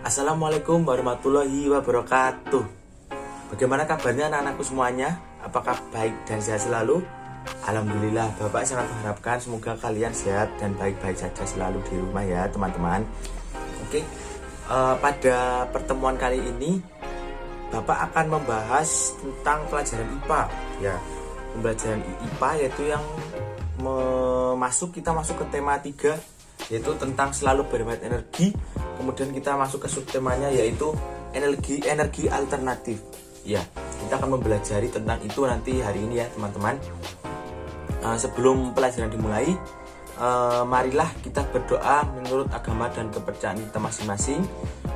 Assalamualaikum warahmatullahi wabarakatuh. Bagaimana kabarnya anak-anakku semuanya? Apakah baik dan sehat selalu? Alhamdulillah, Bapak sangat mengharapkan semoga kalian sehat dan baik-baik saja selalu di rumah ya teman-teman. Oke, pada pertemuan kali ini Bapak akan membahas tentang pelajaran IPA ya. Pembelajaran IPA yaitu yang kita masuk ke tema 3, yaitu tentang selalu berhemat energi. Kemudian kita masuk ke subtemanya yaitu energi alternatif. Ya, kita akan mempelajari tentang itu nanti hari ini ya teman-teman. Sebelum pelajaran dimulai, marilah kita berdoa menurut agama dan kepercayaan kita masing-masing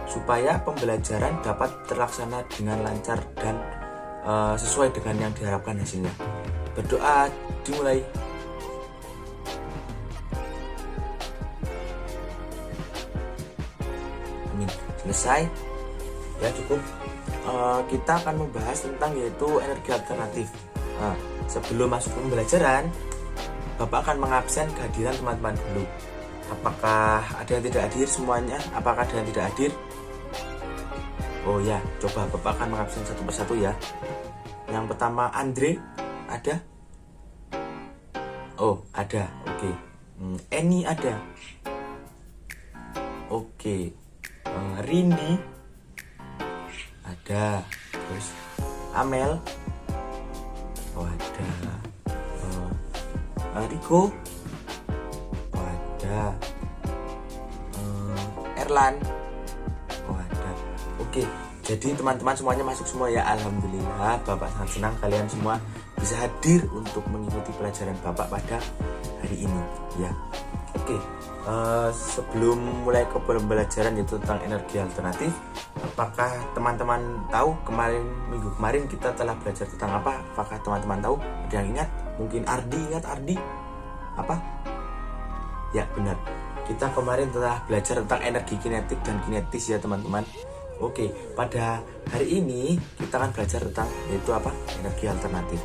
supaya pembelajaran dapat terlaksana dengan lancar dan sesuai dengan yang diharapkan hasilnya. Berdoa dimulai. Amin. Selesai ya, cukup. Kita akan membahas tentang yaitu energi alternatif. Sebelum masuk ke pembelajaran, Bapak akan mengabsen kehadiran teman-teman dulu. Apakah ada yang tidak hadir semuanya? Apakah ada yang tidak hadir? Oh ya, coba Bapak akan mengabsen satu persatu ya. Yang pertama Andre, ada? Oh, ada. Oke. Eni ada. Oke. Rindi ada. Terus Amel, oh ada. Riko, oh ada. Erlan, oh ada. Oke, jadi teman-teman semuanya masuk semua ya. Alhamdulillah, Bapak sangat senang kalian semua bisa hadir untuk mengikuti pelajaran Bapak pada hari ini ya. Oke, sebelum mulai ke pembelajaran yaitu tentang energi alternatif, apakah teman-teman tahu minggu kemarin kita telah belajar tentang apa? Apakah teman-teman tahu? Ada yang ingat? Mungkin Ardi ingat. Ardi apa? Ya benar, kita kemarin telah belajar tentang energi kinetik dan kinetis ya teman-teman. Oke, pada hari ini kita akan belajar tentang yaitu apa? Energi alternatif.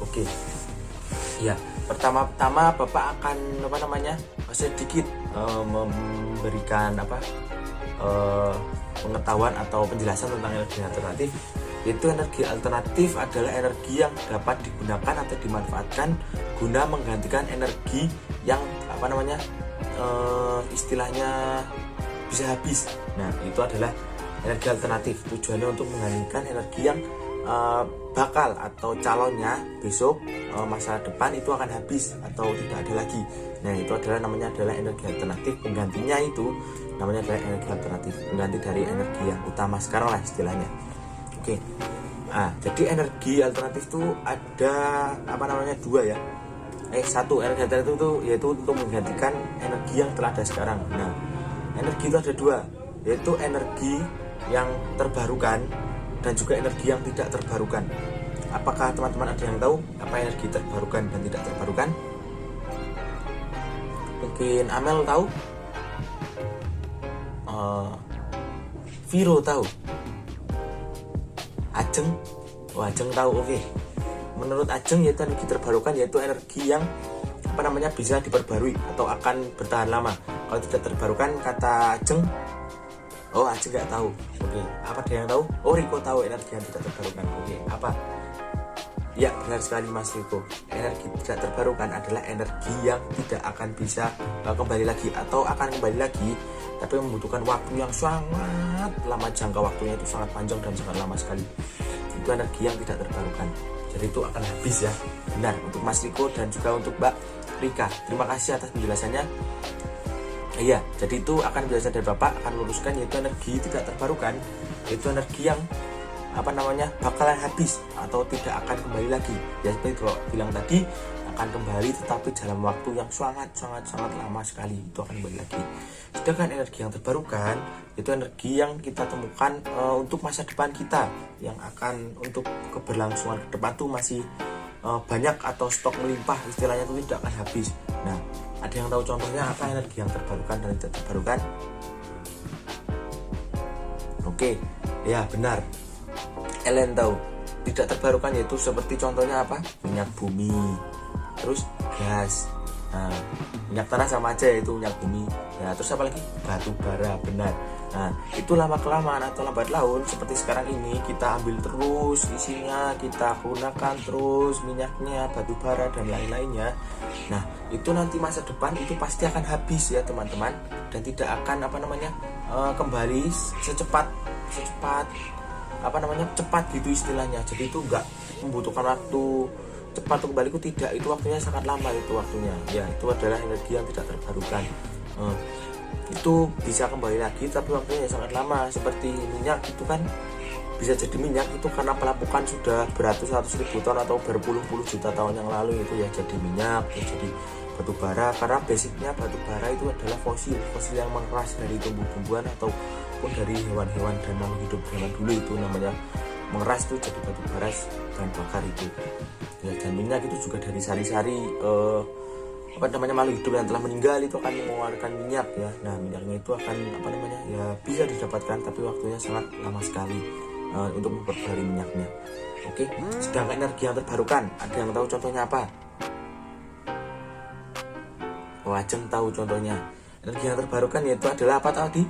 Oke. Ya, pertama-tama Bapak akan sedikit memberikan pengetahuan atau penjelasan tentang energi alternatif. Yaitu energi alternatif adalah energi yang dapat digunakan atau dimanfaatkan guna menggantikan energi yang istilahnya bisa habis. Nah, itu adalah energi alternatif. Tujuannya untuk menggantikan energi yang bakal atau calonnya besok masa depan itu akan habis atau tidak ada lagi. Nah, itu namanya adalah energi alternatif. Penggantinya itu namanya adalah energi alternatif, pengganti dari energi yang utama sekarang lah istilahnya. Oke. Jadi energi alternatif itu ada dua ya. Satu, energi alternatif itu yaitu untuk menggantikan energi yang telah ada sekarang. Nah, energi itu ada dua, yaitu energi yang terbarukan dan juga energi yang tidak terbarukan. Apakah teman-teman ada yang tahu apa energi terbarukan dan tidak terbarukan? Mungkin Amel tahu? Viro tahu? Ajeng? Ajeng tahu. Oke. Menurut Ajeng yaitu energi terbarukan yaitu energi yang bisa diperbarui atau akan bertahan lama. Kalau tidak terbarukan kata Ajeng, Ajeng nggak tahu. Oke, apa ada yang tahu? Riko tahu energi yang tidak terbarukan. Oke, apa? Ya, benar sekali Mas Riko. Energi tidak terbarukan adalah energi yang tidak akan bisa kembali lagi atau akan kembali lagi, tapi membutuhkan waktu yang sangat lama, jangka waktunya itu sangat panjang dan sangat lama sekali. Itu energi yang tidak terbarukan. Jadi itu akan habis ya. Benar untuk Mas Riko dan juga untuk Mbak Rika. Terima kasih atas penjelasannya. Iya, jadi itu akan belajar dari Bapak akan luruskan yaitu energi tidak terbarukan, yaitu energi yang bakalan habis atau tidak akan kembali lagi. Ya seperti kalau bilang tadi akan kembali tetapi dalam waktu yang sangat lama sekali itu akan kembali lagi. Sedangkan energi yang terbarukan itu energi yang kita temukan untuk masa depan kita yang akan untuk keberlangsungan ke depan tuh masih banyak atau stok melimpah istilahnya itu tidak akan habis. Nah, ada yang tahu contohnya apa energi yang terbarukan dan tidak terbarukan? Oke, ya benar. Ellen tahu. Tidak terbarukan yaitu seperti contohnya apa? Minyak bumi, terus gas, Nah, minyak tanah sama aja, yaitu minyak bumi. Nah, terus apa lagi? Batu bara, benar. Nah, itu lama kelamaan atau lambat laun seperti sekarang ini kita ambil terus isinya, kita gunakan terus minyaknya, batu bara dan lain-lainnya. Nah, itu nanti masa depan itu pasti akan habis ya teman-teman, dan tidak akan kembali secepat cepat gitu istilahnya. Jadi itu enggak membutuhkan waktu cepat untuk kembali, itu tidak, itu waktunya sangat lama, itu waktunya ya, itu adalah energi yang tidak terbarukan. Itu bisa kembali lagi tapi waktunya sangat lama. Seperti minyak itu kan bisa jadi minyak itu karena pelapukan sudah beratus-ratus ribu tahun atau berpuluh-puluh juta tahun yang lalu itu ya jadi minyak, ya jadi batu bara, karena basicnya batu bara itu adalah fosil yang mengeras dari tumbuh-tumbuhan ataupun dari hewan-hewan dan makhluk hidup zaman dulu, itu namanya mengeras, itu jadi batu bara bahan bakar itu ya. Dan minyak itu juga dari sari-sari makhluk hidup yang telah meninggal itu akan mengeluarkan minyak ya. Nah, minyaknya itu akan ya bisa didapatkan tapi waktunya sangat lama sekali untuk memperbarui minyaknya. Oke. Sedangkan energi yang terbarukan, ada yang tahu contohnya apa? Ajeng tahu contohnya. Energi yang terbarukan yaitu adalah apa tadi?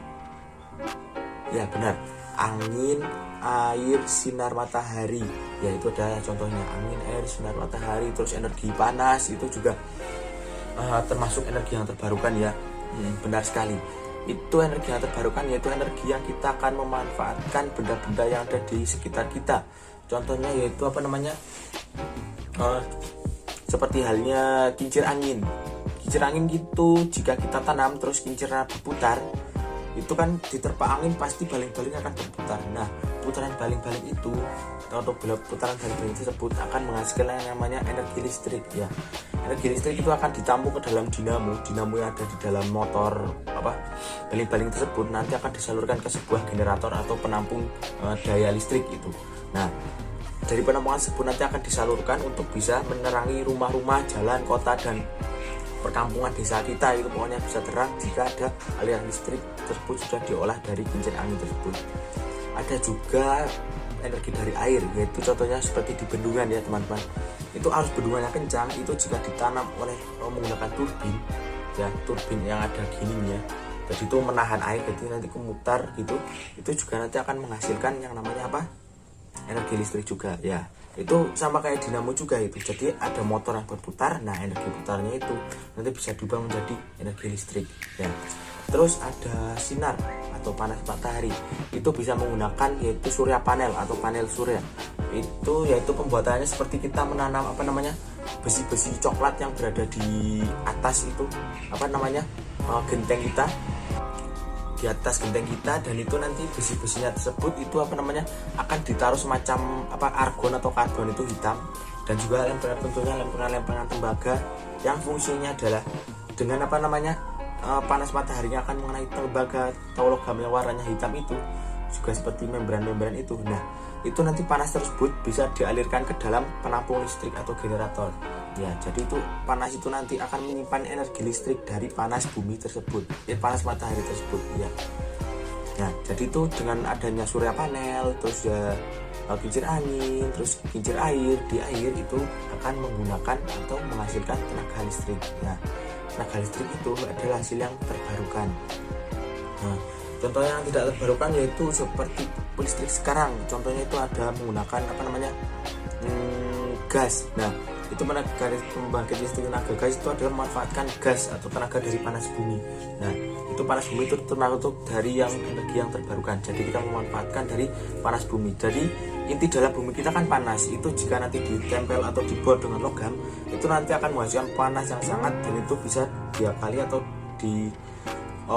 Ya benar, angin, air, sinar matahari. Ya itu adalah contohnya, angin, air, sinar matahari. Terus energi panas itu juga termasuk energi yang terbarukan ya. Benar sekali. Itu energi yang terbarukan, yaitu energi yang kita akan memanfaatkan benda-benda yang ada di sekitar kita. Contohnya yaitu seperti halnya kincir angin. Kincir angin gitu, jika kita tanam terus kincirnya berputar, itu kan diterpa angin pasti baling-baling akan berputar. Nah, putaran baling-baling itu atau putaran baling-baling tersebut akan menghasilkan yang namanya energi listrik ya. Energi listrik itu akan ditampung ke dalam dinamo yang ada di dalam motor baling-baling tersebut, nanti akan disalurkan ke sebuah generator atau penampung daya listrik itu. Nah, dari penampungan tersebut nanti akan disalurkan untuk bisa menerangi rumah-rumah, jalan, kota dan perkampungan desa kita, itu pokoknya bisa terang jika ada aliran listrik tersebut sudah diolah dari kincir angin tersebut. Ada juga energi dari air, yaitu contohnya seperti di bendungan ya teman-teman. Itu arus bendungannya kencang, itu jika ditanam menggunakan turbin ya, turbin yang ada gininya, jadi itu menahan air, jadi nanti kemutar gitu, itu juga nanti akan menghasilkan yang namanya energi listrik juga ya. Itu sama kayak dinamo juga itu, jadi ada motor yang berputar, nah energi putarnya itu nanti bisa diubah menjadi energi listrik ya. Terus ada sinar atau panas matahari, itu bisa menggunakan yaitu surya panel atau panel surya. Itu yaitu pembuatannya seperti kita menanam besi-besi coklat yang berada di atas itu genteng kita, di atas genteng kita, dan itu nanti besi-besinya tersebut itu akan ditaruh semacam argon atau karbon itu hitam, dan juga tentunya lempengan tembaga yang fungsinya adalah dengan panas mataharinya akan mengenai tembaga atau logam yang warnanya hitam itu juga seperti membran-membran itu. Nah, itu nanti panas tersebut bisa dialirkan ke dalam penampung listrik atau generator ya. Jadi itu panas itu nanti akan menyimpan energi listrik dari panas bumi tersebut, panas matahari tersebut ya. Nah, jadi itu dengan adanya surya panel, terus ya kincir angin, terus kincir air, di air itu akan menggunakan atau menghasilkan tenaga listrik ya. Tenaga listrik itu adalah hasil yang terbarukan. Nah, contoh yang tidak terbarukan yaitu seperti listrik sekarang, contohnya itu ada menggunakan gas. Nah, itu pembangkit listrik tenaga gas itu adalah memanfaatkan gas atau tenaga dari panas bumi. Nah, itu panas bumi itu termasuk dari energi yang terbarukan, jadi kita memanfaatkan dari panas bumi. Jadi inti dalam bumi kita kan panas, itu jika nanti ditempel atau dibor dengan logam, itu nanti akan menghasilkan panas yang sangat, dan itu bisa diakali atau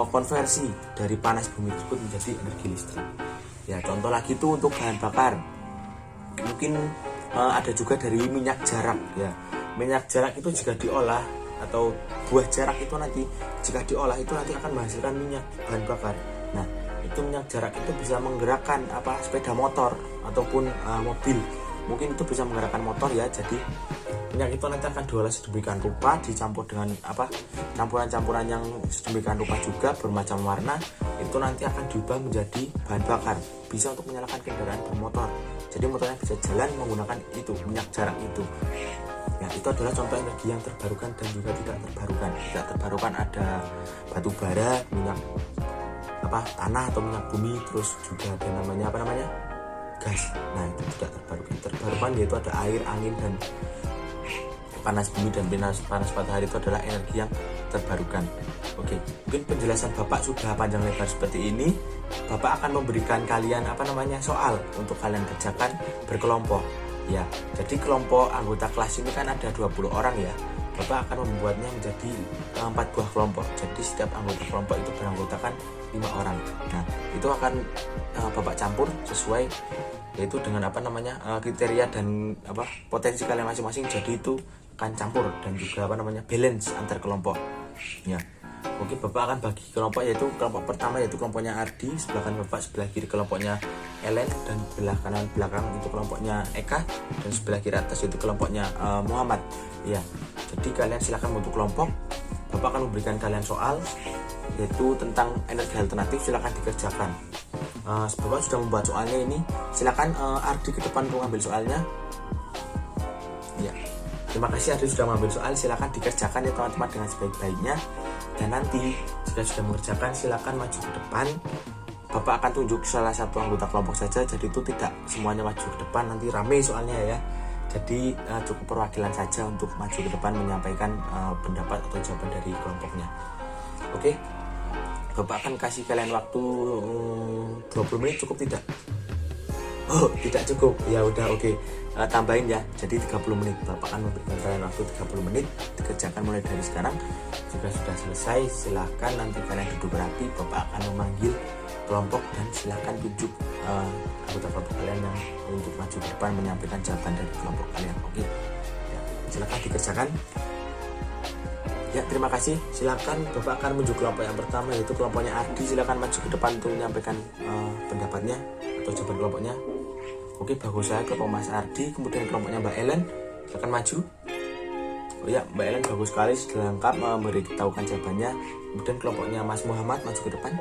konversi dari panas bumi tersebut menjadi energi listrik ya. Contoh lagi itu untuk bahan bakar, mungkin ada juga dari minyak jarak ya. Minyak jarak itu jika diolah, atau buah jarak itu nanti jika diolah itu nanti akan menghasilkan minyak bahan bakar. Nah, itu minyak jarak itu bisa menggerakkan sepeda motor ataupun mobil, mungkin itu bisa menggerakkan motor ya. Jadi minyak itu nanti akan diolah sedemikian rupa, dicampur dengan campuran-campuran yang sedemikian rupa juga bermacam warna, itu nanti akan diubah menjadi bahan bakar, bisa untuk menyalakan kendaraan bermotor. Jadi motornya bisa jalan menggunakan itu minyak jarak itu Ya, itu adalah contoh energi yang terbarukan dan juga tidak terbarukan. Tidak terbarukan ada batu bara, minyak tanah atau minyak bumi, terus juga ada namanya gas. Nah, itu tidak terbarukan. Terbarukan yaitu ada air, angin, dan panas bumi dan panas matahari. Itu adalah energi yang terbarukan. Oke, mungkin penjelasan Bapak sudah panjang lebar seperti ini. Bapak akan memberikan kalian soal untuk kalian kerjakan berkelompok. Ya, jadi kelompok anggota kelas ini kan ada 20 orang ya. Bapak akan membuatnya menjadi 4 buah kelompok. Jadi setiap anggota kelompok itu beranggotakan 5 orang. Nah, itu akan Bapak campur sesuai yaitu dengan kriteria dan potensi kalian masing-masing. Jadi itu akan campur dan juga balance antar kelompok. Ya. Oke, Bapak akan bagi kelompok, yaitu kelompok pertama yaitu kelompoknya Ardi, sebelah kanan Bapak, sebelah kiri kelompoknya Ellen, dan sebelah kanan belakang itu kelompoknya Eka, dan sebelah kiri atas itu kelompoknya Muhammad. Ya, jadi kalian silakan bentuk kelompok. Bapak akan memberikan kalian soal yaitu tentang energi alternatif, silakan dikerjakan. Bapak sudah membuat soalnya ini, silakan Ardi ke depan untuk ambil soalnya. Ya, terima kasih Ardi sudah mengambil soal, silakan dikerjakan ya teman-teman dengan sebaik-baiknya. Dan nanti jika sudah mengerjakan silakan maju ke depan. Bapak akan tunjuk salah satu anggota kelompok saja, jadi itu tidak semuanya maju ke depan, nanti rame soalnya ya. Jadi cukup perwakilan saja untuk maju ke depan menyampaikan pendapat atau jawaban dari kelompoknya. Oke, Bapak akan kasih kalian waktu 20 menit, cukup tidak? Oh, tidak cukup. Ya udah, oke. Tambahin ya, jadi 30 menit. Bapak akan memberikan kalian waktu 30 menit dikerjakan mulai dari sekarang. Jika sudah selesai, silahkan nanti kalian duduk rapi. Bapak akan memanggil kelompok dan silahkan tunjuk anggota kelompok kalian yang untuk maju ke depan menyampaikan jawaban dari kelompok kalian. Oke, ya, silahkan dikerjakan. Ya, terima kasih. Silakan Bapak akan menuju kelompok yang pertama yaitu kelompoknya Ardi. Silakan maju ke depan untuk menyampaikan pendapatnya atau jawaban kelompoknya. Oke, bagus saya kelompok Mas Ardi, kemudian kelompoknya Mbak Ellen, silakan maju. Oh ya, Mbak Ellen bagus sekali, sudah lengkap memberitahukan jawabannya. Kemudian kelompoknya Mas Muhammad maju ke depan.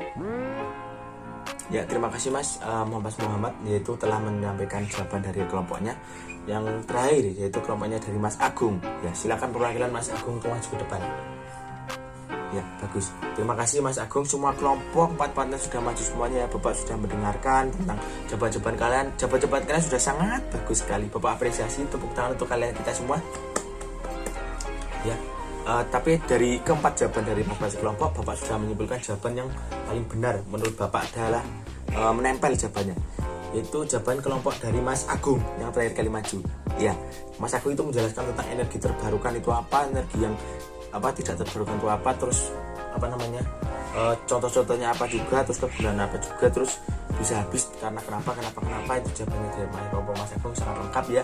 Ya, terima kasih Mas Muhammad yaitu telah menyampaikan jawaban dari kelompoknya. Yang terakhir yaitu kelompoknya dari Mas Agung. Ya, silakan perwakilan Mas Agung untuk maju ke depan. Ya, bagus. Terima kasih Mas Agung. Semua kelompok 4-4 sudah maju semuanya ya. Bapak sudah mendengarkan tentang jawaban-jawaban kalian. Jawaban-jawaban kalian sudah sangat bagus sekali. Bapak apresiasi, tepuk tangan untuk kalian kita semua. Ya. Tapi dari keempat jawaban dari masing-masing kelompok, Bapak sudah menyimpulkan jawaban yang paling benar menurut Bapak adalah menempel jawabannya. Yaitu jawaban kelompok dari Mas Agung yang terakhir kali maju. Ya, Mas Agung itu menjelaskan tentang energi terbarukan itu apa, energi yang tidak terbarukan itu apa, terus contoh-contohnya apa juga, terus kegunaan apa juga, terus bisa habis karena kenapa itu jawabannya dari kelompok Mas Agung sangat lengkap ya.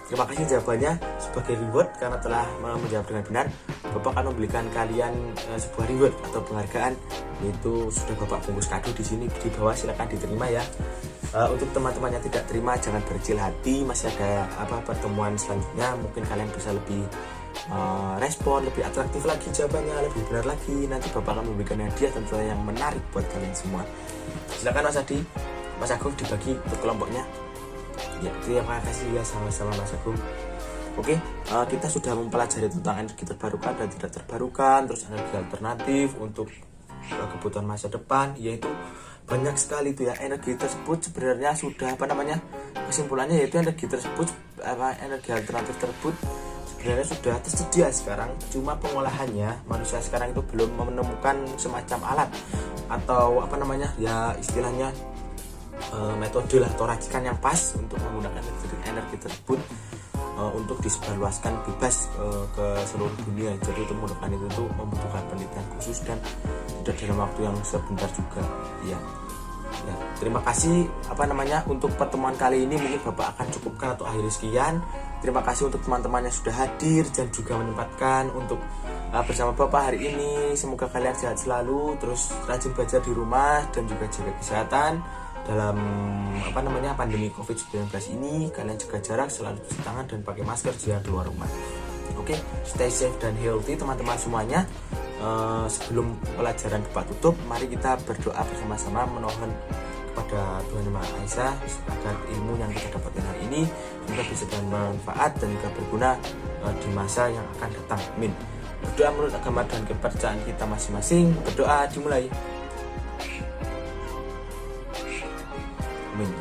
Terima kasih jawabannya. Sebagai reward karena telah menjawab dengan benar, Bapak akan memberikan kalian sebuah reward atau penghargaan, yaitu sudah Bapak bungkus kado di sini di bawah, silakan diterima ya. Untuk teman-teman yang tidak terima jangan berkecil hati, masih ada pertemuan selanjutnya, mungkin kalian bisa lebih respon, lebih atraktif lagi jawabannya, lebih benar lagi. Nanti Bapak akan memberikan hadiah tentunya yang menarik buat kalian semua. Silakan Mas Adi, Mas Agung dibagi untuk kelompoknya. Ya, terima kasih ya, sama-sama Mas Agung. Oke, kita sudah mempelajari tentang energi terbarukan dan tidak terbarukan, terus energi alternatif untuk kebutuhan masa depan, yaitu banyak sekali itu ya. Energi tersebut sebenarnya sudah kesimpulannya yaitu energi tersebut energi alternatif tersebut sebenarnya sudah tersedia sekarang, cuma pengolahannya manusia sekarang itu belum menemukan semacam alat atau ya istilahnya metode atau racikan yang pas untuk menggunakan energi tersebut untuk disebarluaskan bebas ke seluruh dunia. Jadi untuk menggunakan itu membutuhkan penelitian khusus dan tidak dalam waktu yang sebentar juga ya. Ya, terima kasih untuk pertemuan kali ini. Mungkin Bapak akan cukupkan atau akhiri sekian. Terima kasih untuk teman-teman yang sudah hadir dan juga menyempatkan untuk bersama Bapak hari ini. Semoga kalian sehat selalu, terus rajin belajar di rumah dan juga jaga kesehatan dalam pandemi COVID-19 ini. Kalian jaga jarak, selalu cuci tangan dan pakai masker jika keluar rumah. Oke, stay safe dan healthy teman-teman semuanya. Sebelum pelajaran Bapak tutup, mari kita berdoa bersama-sama memohon kepada Tuhan Yang Maha Esa agar ilmu yang kita dapatkan hari ini juga bisa bermanfaat dan juga berguna di masa yang akan datang. Amin. Berdoa menurut agama dan kepercayaan kita masing-masing. Berdoa dimulai. Amin.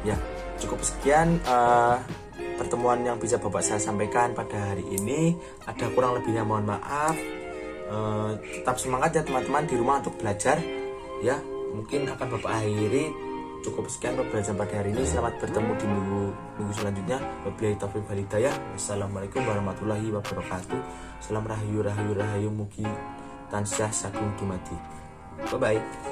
Ya, cukup sekian pertemuan yang bisa Bapak saya sampaikan pada hari ini. Ada kurang lebihnya mohon maaf. Tetap semangat ya teman-teman di rumah untuk belajar. Ya, mungkin akan Bapak akhiri. Cukup sekian pembelajaran pada hari ini. Selamat bertemu di minggu selanjutnya. Wabillahi taufiq wal hidayah. Wassalamualaikum warahmatullahi wabarakatuh. Salam rahayu rahayu rahayu mugi tansah sagung dumadi. Bye bye.